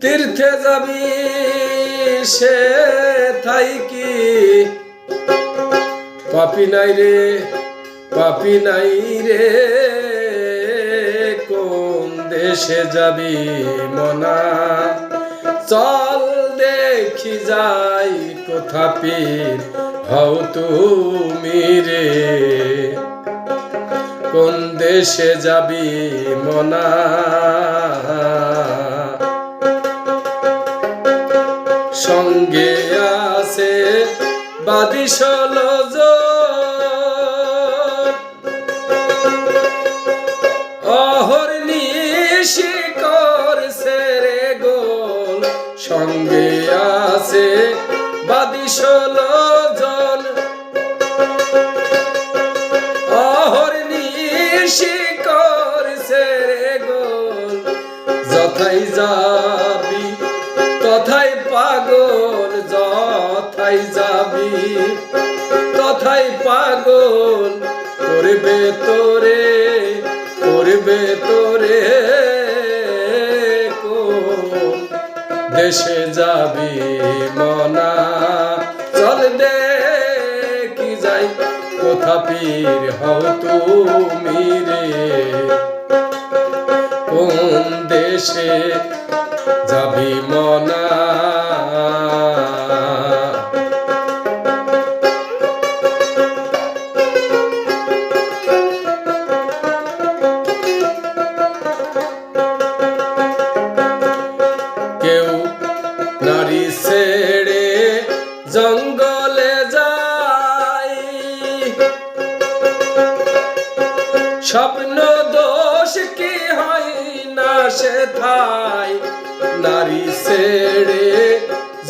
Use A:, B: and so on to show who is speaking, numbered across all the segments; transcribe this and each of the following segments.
A: তীর্থে যাবি সে থাইকি পাপি নাই রে, পাপি নাই রে। কোন দেশে যাবি মনা, চল দেখি যাই কোথা পীর হও তুমি রে। কোন দেশে যাবি মনা, সঙ্গে আছে বাদী 16 জন, অহর্নিশি করছে রে গোল। সঙ্গে আছে বাদী 16 জন, অহর্নিশি করছে রে গোল। যথাই যাবি তথাই পাগল, যথাই যাবি তথাই পাগল। করবে তোরে, করবে তোরে। কোন দেশে যাবি মনা, চল দেখি যাই কোথা পীর হও তুমি রে। কোন দেশে যাবি মনা, কেউ নারী ছেড়ে জঙ্গলে যায়, স্বপ্ন দোষ কি হয় না সে থাই। নারী ছেড়ে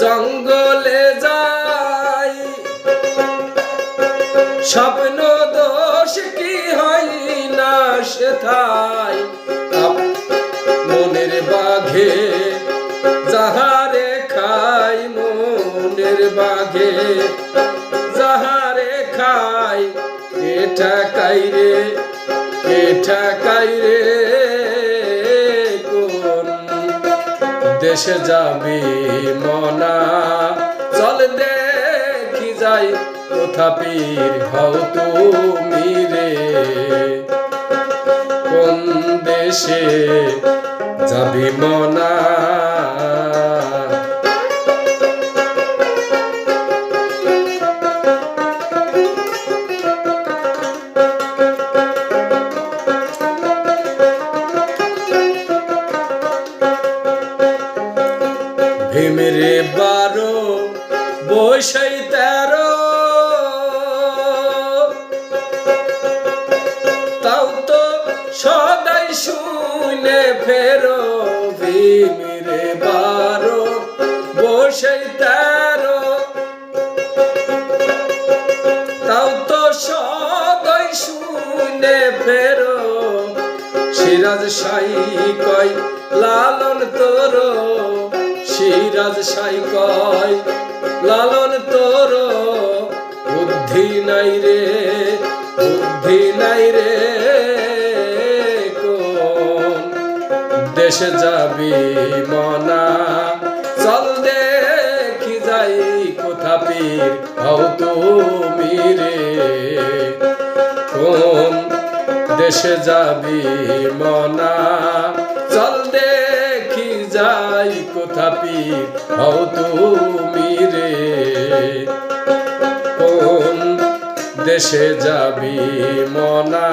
A: জঙ্গলে যায়, স্বপ্ন দোষ কি হয় না সে থাই। মনের বাঘে যাহারে খাই, মনের বাঘে যাহারে খাই। কে ঠাকাই রে, কে ঠাকাই রে। কোন দেশে যাবি মনা, চল দেখি যাই কোথা পীর হও তুমি রে। কোন দেশে যাবি মনা, ভীমরে 12 বৈশাই 13, তাও তো সদাই শুনে ফেরো। ভীমরে 12 বৈশাই 13, তাও তো সদাই শুনে ফেরো। সিরাজ সাই কয় লালন তোর, সিরাজ সাই কয় লালন তোর। বুদ্ধি নাই রে, বুদ্ধি নাই রে। কোন দেশে যাবি মনা, চল দেখি যাই কোথা পীর হও তুমি রে। কোন দেশে যাবি মনা, চল দেখি যাই কোথা পীর হও তুমি রে। কোন দেশে যাবি মনা।